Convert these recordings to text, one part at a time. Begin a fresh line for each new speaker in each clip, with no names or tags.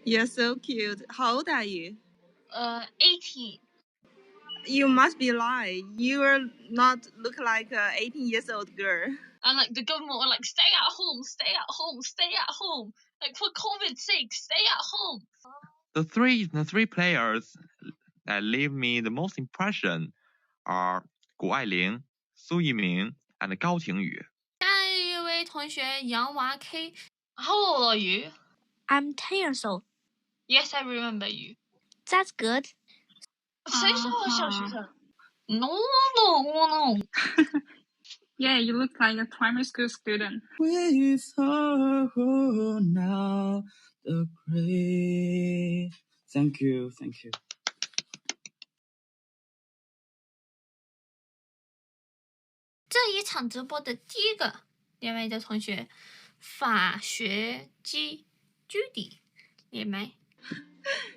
You're so cute. How old are you?
18.
You must be lying. You are not look like a 18 years old girl.
And like the government were like, stay at home, stay at home, stay at home. Like for COVID's sake, stay at home.
The three players that leave me the most impression are 谷爱凌、苏翊鸣 and 高晴宇。
下一位同学杨娃 K。
How old are you?
I'm 10 years old.
Yes, I remember you.
That's good.
谁是我小学生？No.
Yeah, you look like a primary school student.
With her now the great. Thank you.
这一场直播的第一个连麦的同学，法学基 Judy 连麦。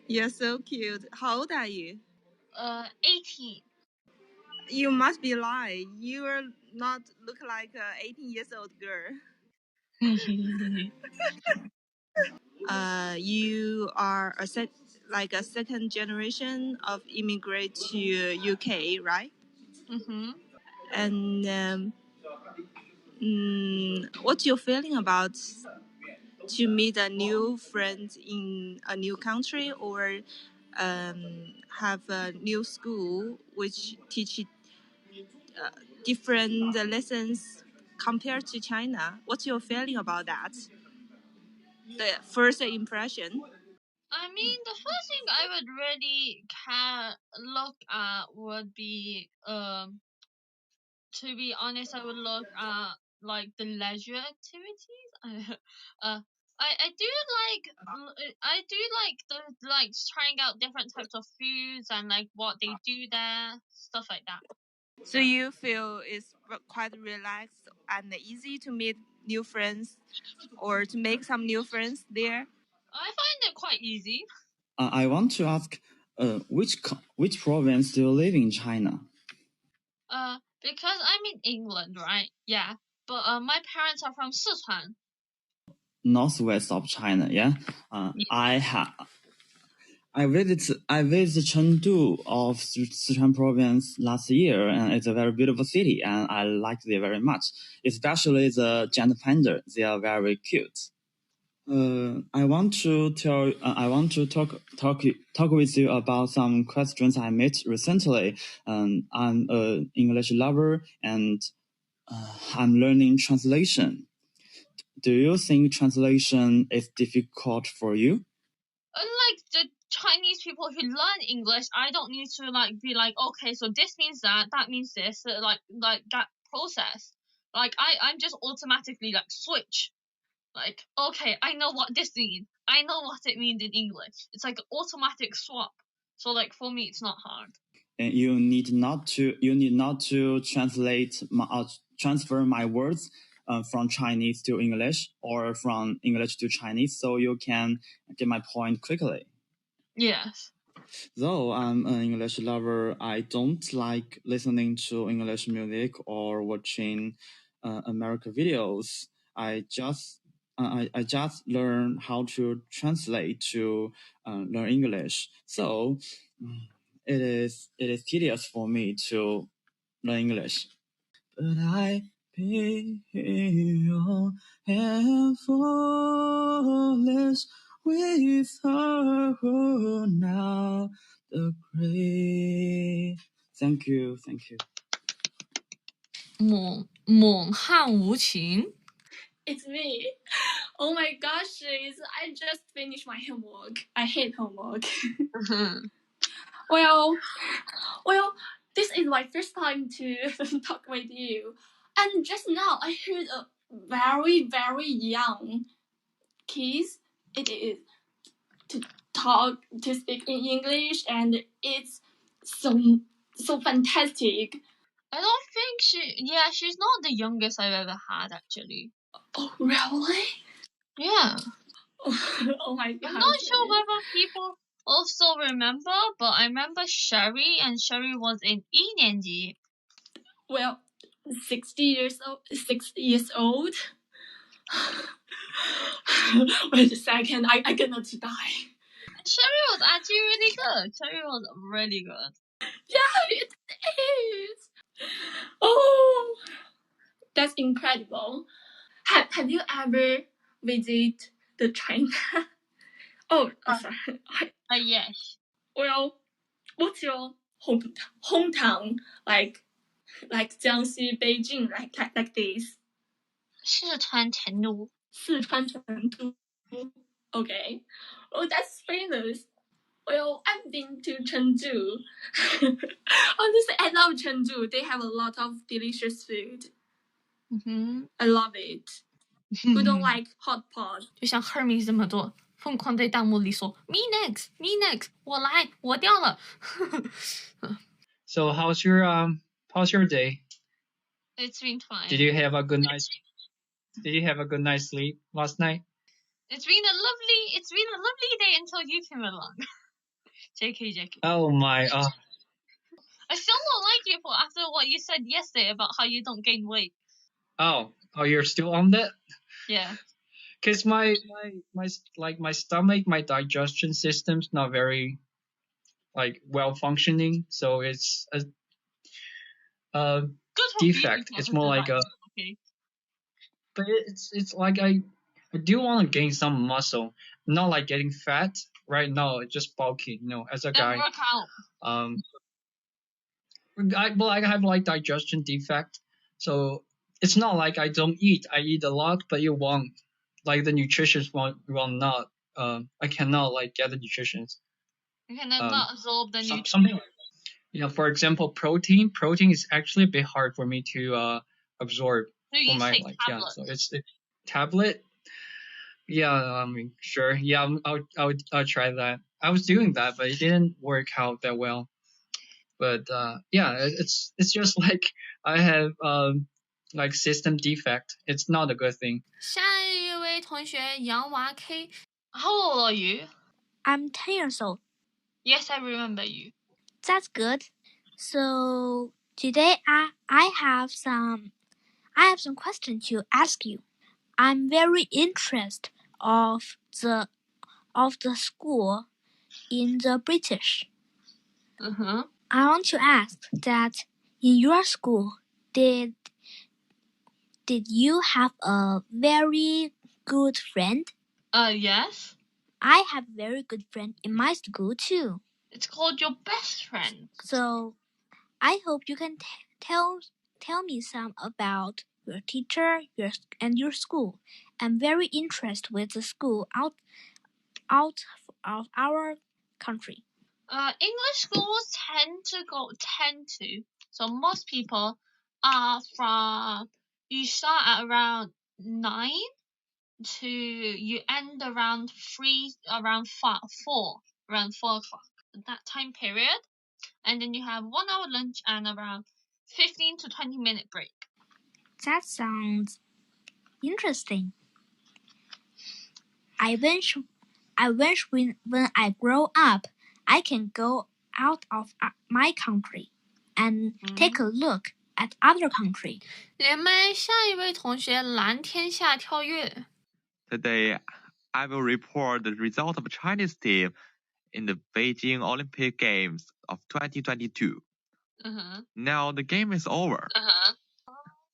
You're so cute. How old are you?
18.
You must be lying. You are not look like a 18 years old girl. You are a second generation of immigrant to UK, right?
Mm-hmm.
And what's your feeling about to meet a new friend in a new country, or have a new school which teach different lessons compared to China? What's your feeling about that? The first impression.
I mean, the first thing I would really look at would be, to be honest, I would look at like the leisure activities. I do like the trying out different types of foods and like what they do there, stuff like that.
So you feel it's quite relaxed and easy to meet new friends or to make some new friends there?
I find it quite easy.
I want to ask, which province do you live in China?
Because I'm in England, right? Yeah. But my parents are from Sichuan.
Northwest of China, yeah.
Yeah.
I visited Chengdu of Sichuan province last year, and it's a very beautiful city, and I liked it very much. Especially the giant panda; they are very cute. I want to talk with you about some questions I met recently. I'm an English lover, and I'm learning translation. Do you think translation is difficult for you?
Unlike the Chinese people who learn English, I don't need to be like, okay, so this means that means this, like that process. Like I'm just automatically switch. Like, okay, I know what this means. I know what it means in English. It's like an automatic swap. So for me, it's not hard.
And you need not to transfer my words from Chinese to English or from English to Chinese, so you can get my point quickly.
Yes.
Though I'm an English lover, I don't like listening to English music or watching American videos. I just learn how to translate to learn English. So it is tedious for me to learn English. But I be your and foolish with her now the great. Thank you.
猛汉无情。
It's me. Oh my gosh, I just finished my homework. I hate homework. Well, this is my first time to talk with you. And just now I heard a very, very young kids. It is to speak in English, and it's so fantastic.
I don't think she's not the youngest I've ever had, actually.
Oh, really?
Yeah.
Oh my god.
I'm not sure whether people also remember, but I remember Sherry, and Sherry was in 一年级.
Well, 6 years old. Wait a second, I cannot die.
Cherry was actually really good. Cherry was really good.
Yeah, it is. Oh, that's incredible. Have you ever visited the China? Sorry.
Yes.
Well, what's your hometown like Jiangxi, Beijing, like this?
四川成都.
Sichuan. Okay. Oh, that's famous. Well, I've been to Chengdu. Honestly, I love Chengdu. They have a lot of delicious food. I love it. Who don't like hot pot?
就像 Hermes 这么多，疯狂在弹幕里说 Me next, me next， 我来，我掉了。
So how's your day?
It's been fine.
Did you have a good night's sleep last night?
It's been a lovely day until you came along. JK.
Oh my.
I still don't like you for after what you said yesterday about how you don't gain weight.
Oh, you're still on that?
Yeah.
Cause my stomach, my digestion system's not very well functioning, so it's a defect. It's more like a.
Okay.
But it's like I do want to gain some muscle, not like getting fat right now. It's just bulky, as a guy.
Work out.
I have like digestion defect, so it's not like I don't eat. I eat a lot, but it won't, like the nutrition will not. I cannot like get the nutrition.
You cannot absorb the nutrition.
Something like that. For example, protein. Protein is actually a bit hard for me to absorb.
So you
for my
take
like
tablets.
so it's the tablet. Yeah, I mean sure. Yeah, I'll try that. I was doing that, but it didn't work out that well. But yeah, it's just like I have like system defect. It's not a good thing.
下一位同学杨娃 K.
How old are you?
I'm 10 years old.
Yes, I remember you.
That's good. So today I have some questions to ask you. I'm very interested of the school in the British. I want to ask that in your school, did you have a very good friend?
Yes.
I have a very good friend in my school too.
It's called your best friend.
So, I hope you can tell me some about your teacher, and your school. I'm very interested with the school out of our country.
English schools tend to. So most people are you start at around 9 to you end around 4 o'clock. That time period. And then you have 1 hour lunch and around 15 to 20 minute break.
That sounds interesting. I wish when I grow up, I can go out of my country and take a look at other country.
连麦下一位同学蓝天下跳跃.
Today, I will report the result of Chinese team in the Beijing Olympic Games of 2022. Now the game is over.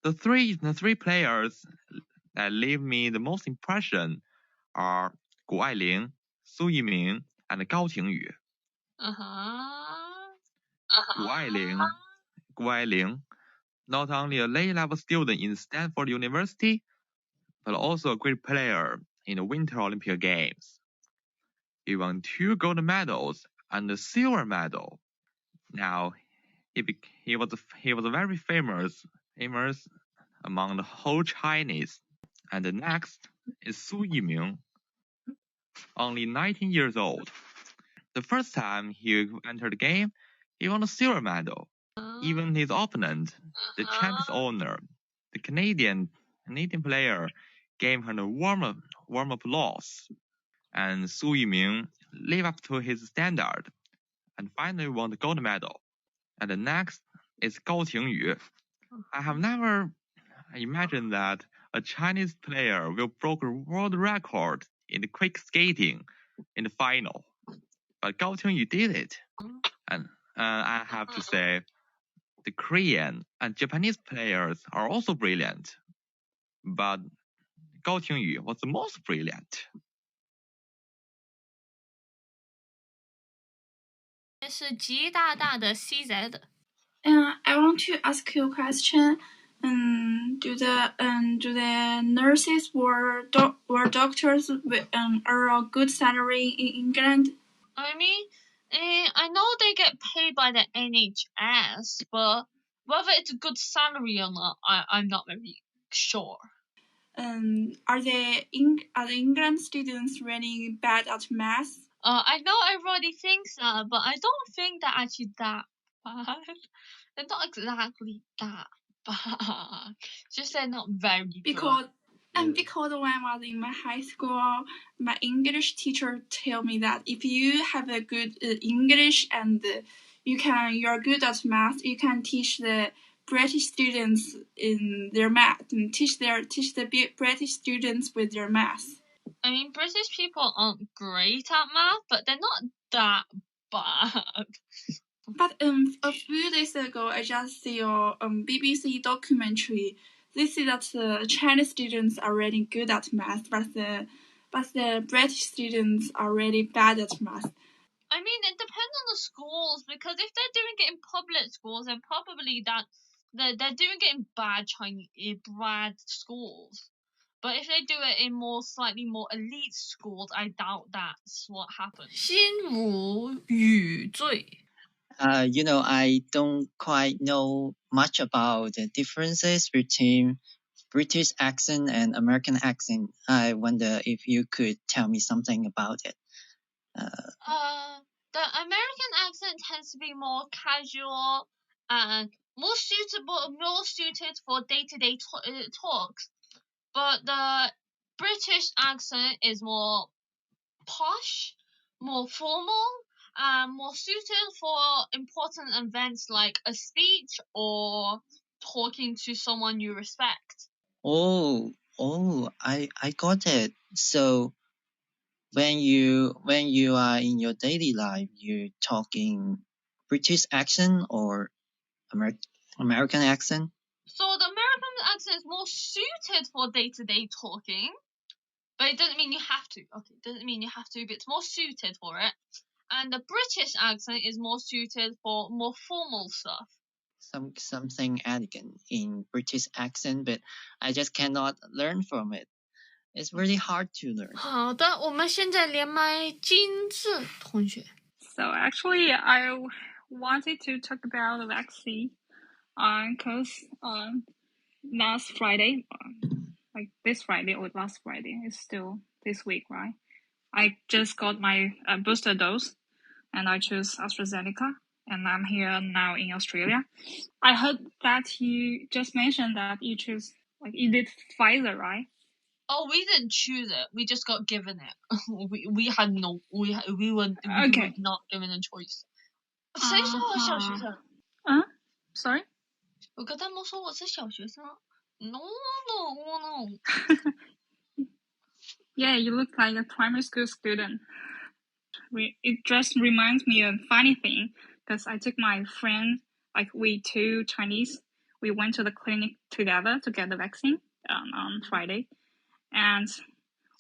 The three players that leave me the most impression are Gu Ailing, Su Yiming, and Gao Qingyu. Gu Ailing, not only a late-level student in Stanford University, but also a great player in the Winter Olympic Games. He won 2 gold medals and a silver medal. Now, he was very famous among the whole Chinese. And the next is Su Yiming, only 19 years old. The first time he entered the game, he won a silver medal. Even his opponent, the champion's owner, the Canadian player, gave her a warm applause. And Su Yiming lived up to his standard and finally won the gold medal. And the next is Gao Qingyu. I have never imagined that a Chinese player will break a world record in the quick skating in the final. but Gao Qingyu did it. And I have to say, the Korean and Japanese players are also brilliant, but Gao Qingyu was the most brilliant.
这是极大大的 CZ。I
want to ask you a question. Do the nurses or doctors earn a good salary in England?
I mean, I know they get paid by the NHS, but whether it's a good salary or not, I'm not very sure.
Are the England students really bad at math?
I know everybody thinks that, but I don't think they're actually that bad. They're not exactly that bad. Just they're not very good.
Because when I was in my high school, my English teacher told me that if you have a good English and you're good at math, you can teach the British students in their math and teach the British students with their math.
I mean, British people aren't great at math, but they're not that bad.
But a few days ago, I just saw a BBC documentary. They say that Chinese students are really good at math, but the British students are really bad at math.
I mean, it depends on the schools, because if they're doing it in public schools, then probably that they're doing it in bad schools. But if they do it in slightly more elite schools, I doubt that's what happens.
心无语罪。
I don't quite know much about the differences between British accent and American accent. I wonder if you could tell me something about it.
The American accent tends to be more casual and more suited for day-to-day talks. But the British accent is more posh, more formal, and more suited for important events like a speech or talking to someone you respect.
Oh, I got it. So when you are in your daily life, you talk in British accent or American accent?
So the American accent is more suited for day-to-day talking, but it doesn't mean you have to. Okay, it doesn't mean you have to, but it's more suited for it. And the British accent is more suited for more formal stuff.
Something elegant in British accent, but I just cannot learn from it. It's really hard to learn.
好的，我们现在连麦金智同学。
So actually, I wanted to talk about the vaccine, because last Friday, like this Friday or last Friday, it's still this week, right? I just got my booster dose, and I chose AstraZeneca, and I'm here now in Australia. I heard that you just mentioned that you choose, like you did Pfizer, right?
Oh, we didn't choose it. We just got given it. we were not given a choice. 谁说我小学生？
Sorry?
我跟他们说我是小学生。No.
Yeah, you look like a primary school student. It just reminds me of a funny thing, because I took my friend, like we two Chinese, we went to the clinic together to get the vaccine on Friday. And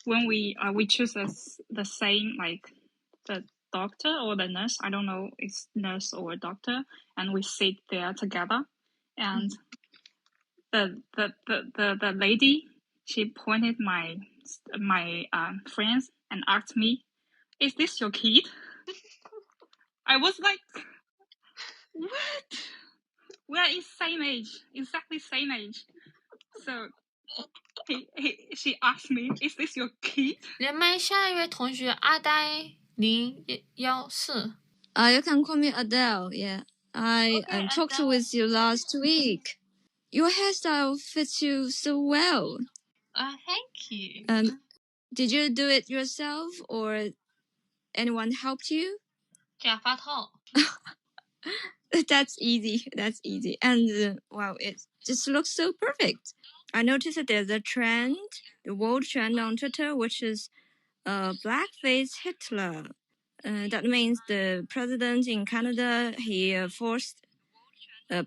when we choose the same, like the doctor or the nurse, I don't know, it's nurse or doctor, and we sit there together, and the lady, she pointed my friends and asked me, "Is this your kid?" I was like, "What? We are same age, exactly same age." So she asked me, "Is this your kid?"
连麦下一位同学阿呆014。
You can call me Adele. Yeah, I talked with you last week. Your hairstyle fits you so well.
Thank you.
Did you do it yourself or anyone helped you?
假发套。
That's easy. And wow, it just looks so perfect. I noticed that there's a trend, the world trend on Twitter, which is blackface Hitler. That means the president in Canada, he forced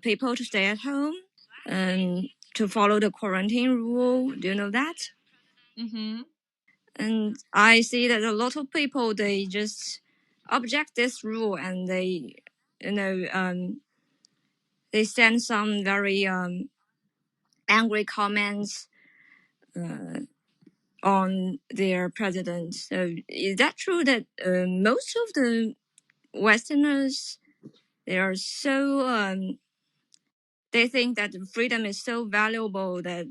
people to stay at home and to follow the quarantine rule. Do you know that?
Mm-hmm.
And I see that a lot of people, they just object this rule, and they, they send some very angry comments on their president. So is that true that most of the Westerners, they are so they think that freedom is so valuable that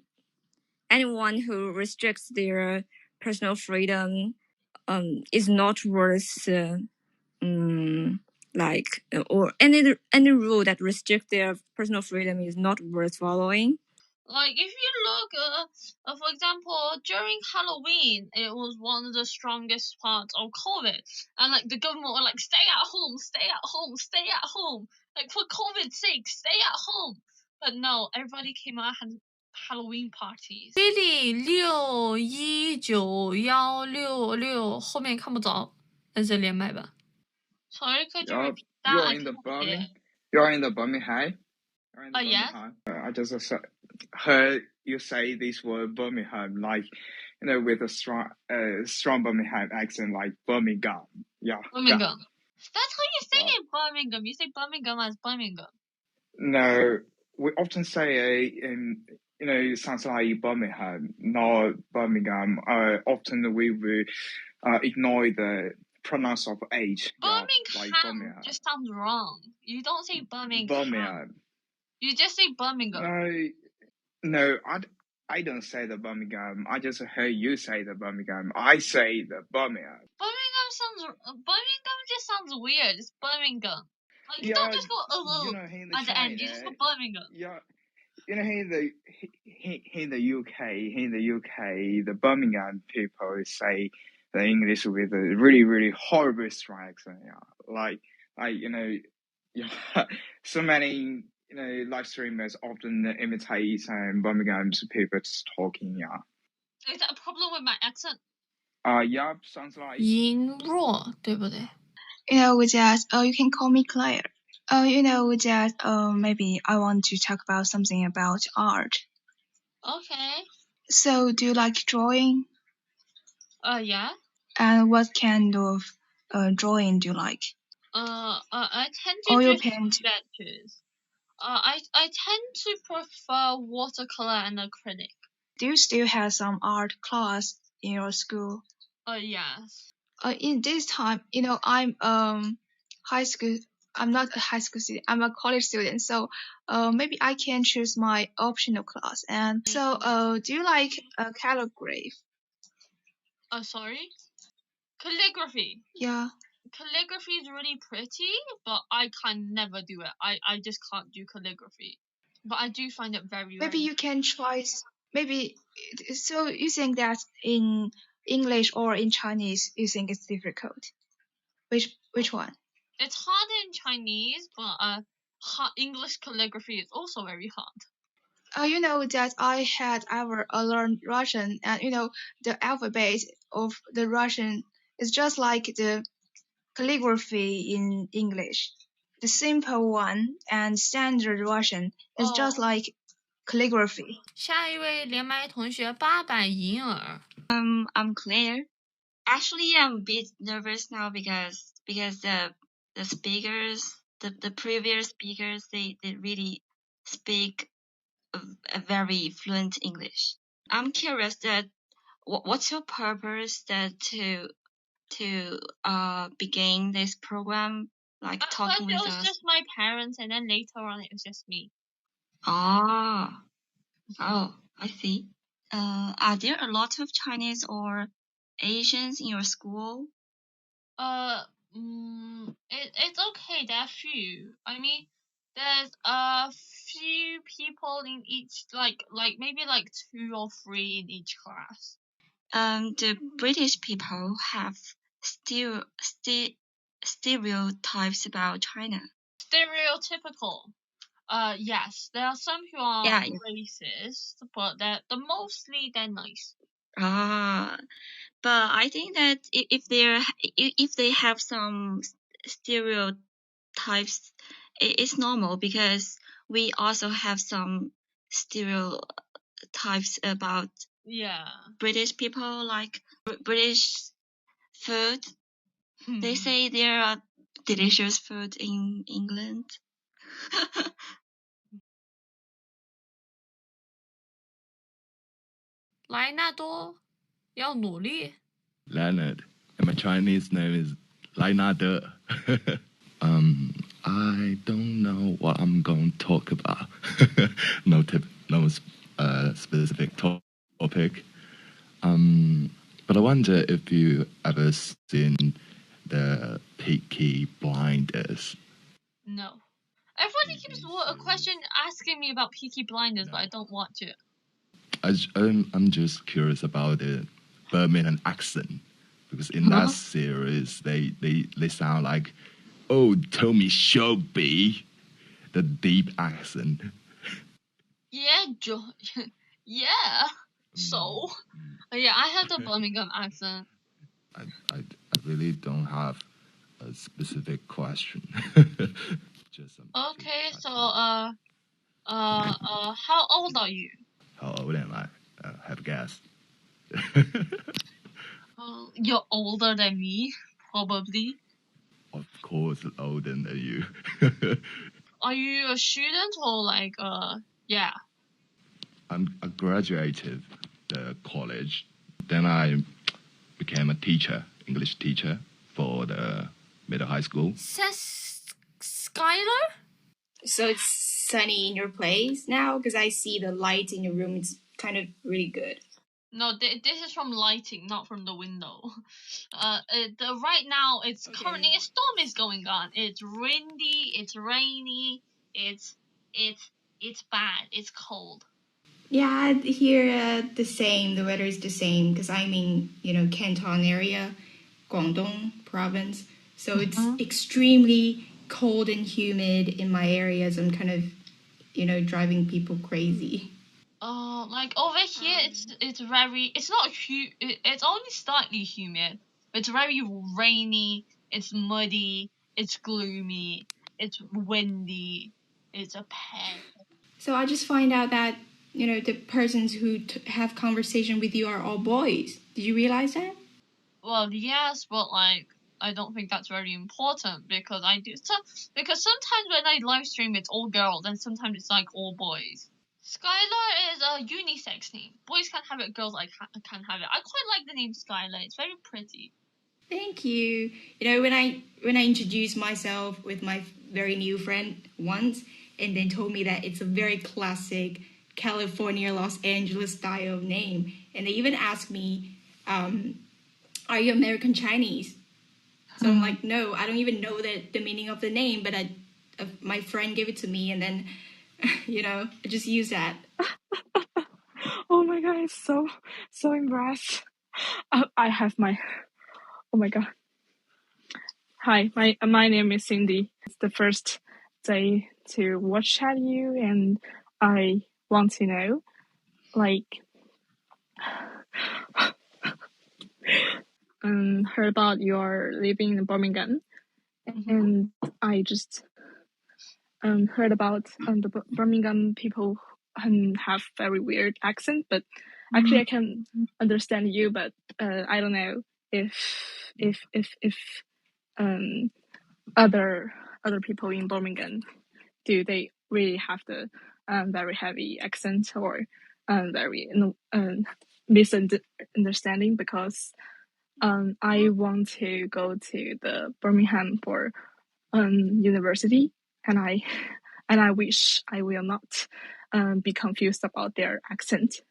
anyone who restricts their personal freedom is not worth or any rule that restricts their personal freedom is not worth following.
Like, if you look, for example, during Halloween, it was one of the strongest parts of COVID. And, like, the government were like, stay at home, stay at home, stay at home. Like, for COVID's sake, stay at home. But no, everybody came out and had Halloween parties.
Billy 61966后面看不着，但是连麦吧。
Sorry, could you repeat that?
You're in the Birmingham. You're in the Birmingham.
Yes.
I just heard you say this word Birmingham, like, with a strong Birmingham accent, like Birmingham. Yeah.
Birmingham. That's how you say it, Birmingham. You say Birmingham as Birmingham.
No, we often say it sounds like Birmingham, not Birmingham. Often we will ignore the pronounce of H.
Birmingham,
like Birmingham
just sounds wrong. You don't say Birmingham.
Birmingham.
You just say Birmingham.
No, I don't say the Birmingham. I just heard you say the Birmingham. I say the Birmingham.
Birmingham just sounds weird. It's Birmingham. Like, you don't just go at the end. You just go Birmingham.
Yeah. Here in the UK, the Birmingham people say the English with a really, really horrible strong accent. So many live streamers often imitate Birmingham's people just talking.
Is that a problem with my accent?
Yeah, sounds like.
音弱，对不对？
you can call me Claire. Maybe I want to talk about something about art.
Okay.
So, do you like drawing?
Yeah.
And what kind of drawing do you like?
I tend to do sketches. I tend to prefer watercolor and acrylic.
Do you still have some art class in your school?
Yes.
In this time, I'm high school. I'm not a high school student. I'm a college student. So, maybe I can choose my optional class. And so, do you like calligraphy?
Sorry? Calligraphy.
Yeah.
Calligraphy is really pretty, but I can never do it. I just can't do calligraphy. But I do find it very,
maybe you can try. Maybe so. You think that in English or in Chinese, you think it's difficult? Which one?
It's harder in Chinese, but English calligraphy is also very hard.
You know that I had ever learned Russian, and the alphabet of the Russian is just like the calligraphy in English. The simple one and standard Russian is just like calligraphy.
下一位连麦同学八百银耳。
I'm Claire. Actually, I'm a bit nervous now because the speakers, the previous speakers, they really speak a very fluent English. I'm curious that what's your purpose to begin this program, like talking with us?
At first it was just my parents, and then later on it was just me.
Oh, I see. Are there a lot of Chinese or Asians in your school?
It's okay. There are few. I mean, there's a few people in each, like maybe like 2 or 3 in each class.
The British people have stereotypes about China.
Stereotypical. Yes, there are some who are racist, but they're mostly nice.
But I think that if they have some stereotypes, it's normal because we also have some stereotypes about British people, like British food. They say there are delicious food in England.
莱纳多要努力。
Leonard, and my Chinese name is Leonard. I don't know what I'm going to talk about. No specific topic. But I wonder if you ever seen the Peaky Blinders.
No. Everybody keeps a question asking me about Peaky Blinders, but I don't watch it.
I'm just curious about the Birmingham accent, because in that series they sound like, oh, Tommy Shelby, the deep accent.
Yeah, yeah. So, yeah, I have the Birmingham accent.
I really don't have a specific question. Just
Okay, so how old are you?
How old am I? Have a guess.
You're older than me, probably.
Of course, older than you.
Are you a student or like yeah?
I graduated the college. Then I became a teacher, English teacher for the middle high school.
Says Skylar?
So it's sunny in your place now? Because I see the light in your room. It's kind of really good.
No, this is from lighting, not from the window. Right now, it's currently a storm is going on. It's windy, it's rainy, it's bad, it's cold.
Yeah, here the same. The weather is the same because I'm in, Canton area, Guangdong province. So it's extremely cold and humid in my areas. I'm kind of, driving people crazy.
Like over here, it's very. It's not it's only slightly humid. It's very rainy. It's muddy. It's gloomy. It's windy. It's a pain.
So I just find out that the persons who have conversation with you are all boys. Did you realize that?
Well, yes, but like I don't think that's very important because because sometimes when I live stream it's all girls and sometimes it's like all boys. Skylar is a unisex name. Boys can have it, girls can have it. I quite like the name Skylar. It's very pretty.
Thank you. When I introduced myself with my very new friend once, and then told me that it's a very classic California, Los Angeles style name, and they even asked me, "Are you American Chinese?" So I'm like, "No, I don't even know the meaning of the name, but my friend gave it to me, and then." I just use that.
Oh my god, it's so embarrassed. I have my. Oh my god. Hi, my name is Cindy. It's the first day to watch at you, and I want to know, like, heard about your living in Birmingham, and I just heard about the Birmingham people have very weird accent, but actually I can understand you, but I don't know if other people in Birmingham, do they really have the very heavy accent or very misunderstanding, because I want to go to the Birmingham for university, and I wish I will not be confused about their accent.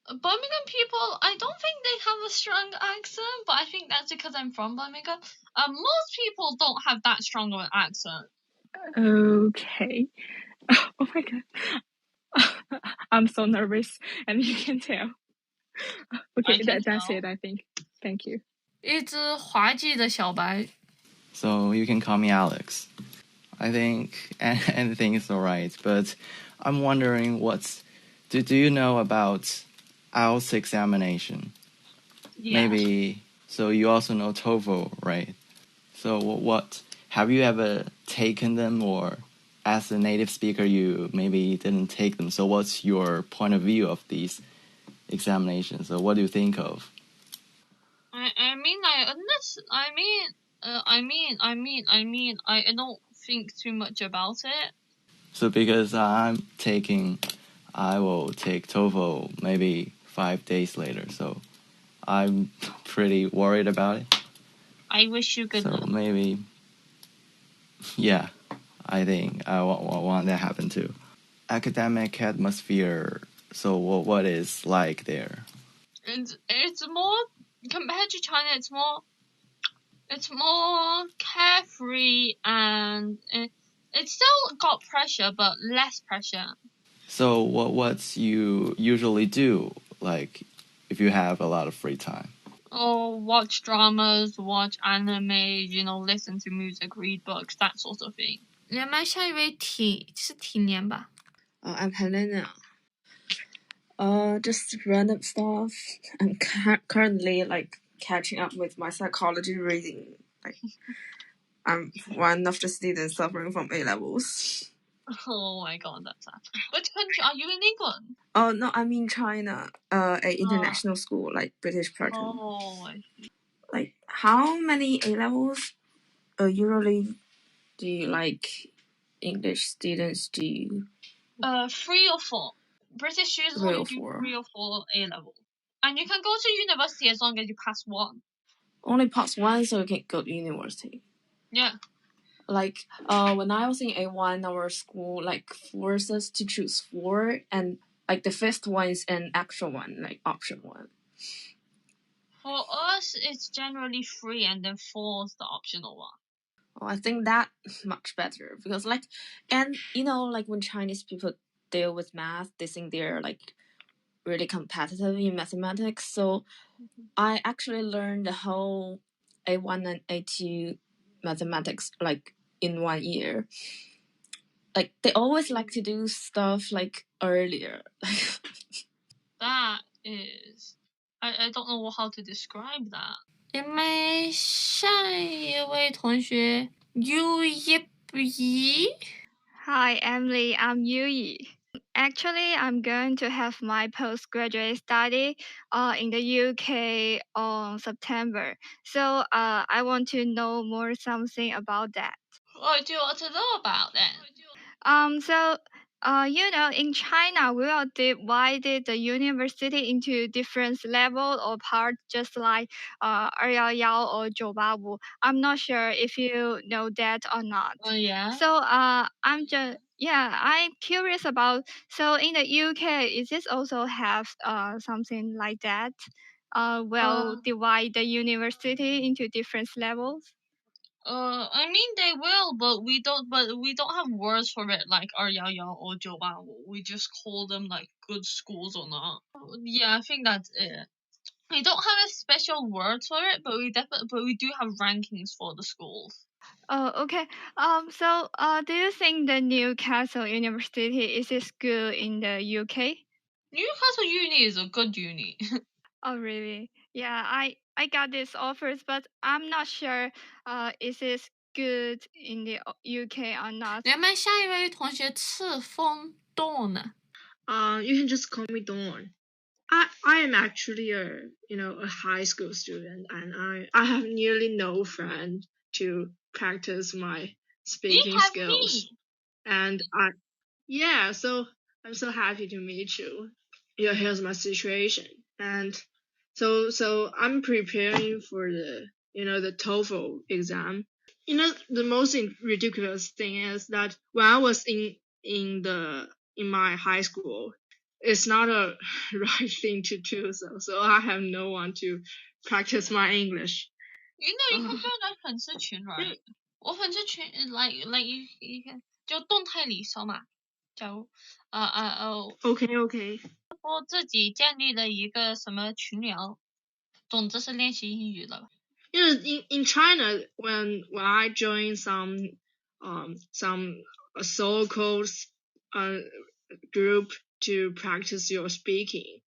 Birmingham people, I don't think they have a strong accent, but I think that's because I'm from Birmingham. Most people don't have that strong of an accent.
Okay. Oh my god. I'm so nervous, and you can tell. Okay, that's it, I think. Thank you.
一只滑稽的小白。
So you can call me Alex. I think anything is alright, but I'm wondering do you know about IELTS examination? maybe, so you also know TOEFL, right? So what have you ever taken them, or as a native speaker you maybe didn't take them? So what's your point of view of these examinations? So what do you think of?
I don't think too much about it.
So because I will take TOEFL maybe 5 days later, so I'm pretty worried about it.
I wish you good luck.
So maybe, yeah, I think I want that happen too. Academic atmosphere, so what is like there?
It's more, compared to China, it's more carefree, and it's still got pressure, but less pressure.
So what you usually do, like, if you have a lot of free time?
Oh, watch dramas, watch anime, listen to music, read books, that sort of thing.
连麦下一位是体年吧。
I'm Helena. Just random stuff. I'm currently catching up with my psychology reading. I'm one of the students suffering from A levels.
Oh my god, that's sad. Which country are you in? England?
Oh no, I'm in China. A international school, British pattern.
Oh, I see.
How many A levels usually do you English students do?
3 or 4. British students only do 3 or 4 A levels. And you can go to university as long as you pass 1.
Only pass 1, so you can go to university.
Yeah.
When I was in A1, our school forced us to choose 4, and the first one is an extra one, option 1.
For us, it's generally 3, and then 4 is the optional one.
Oh, I think that's much better because when Chinese people deal with math, they think they're really competitive in mathematics. So I actually learned the whole A1 and A2 mathematics in 1 year. They always like to do stuff earlier.
That is, I don't know how to describe that.
连麦下一位同学 Yi.
Hi, Emily. I'm Yui. Actually, I'm going to have my postgraduate study in the UK on September. So I want to know more something about that.
What do you want to know about then?
In China, we are divided the university into different levels or parts, just like 211 or 985. I'm not sure if you know that or not.
Oh, yeah?
So I'm curious about, so in the UK, is this also have something like that? Divide the university into different levels?
They will, but we don't have words for it like 211 or 985. We just call them good schools or not. Yeah, I think that's it. We don't have a special word for it, but we do have rankings for the schools.
Oh, okay. Do you think the Newcastle University is a school in the UK?
Newcastle Uni is a good uni.
Oh, really? Yeah, I got these offers, but I'm not sure is it good in the UK or not.
连麦下一位同学赤峰 Dawn.
You can just call me Dawn. I am actually a high school student, and I have nearly no friend to practice my speaking skills.
Me.
And so I'm so happy to meet you. Yeah, here's my situation. And so I'm preparing for the TOEFL exam. The most ridiculous thing is that when I was in my high school, it's not a right thing to do so I have no one to practice my English.
You can join our 粉丝群, right? 我粉丝群 like you can 就动态里搜嘛，假如
OK
我自己建立了一个什么群聊，总之是练习英语了。
In China, when I join some so-called group to practice your speaking,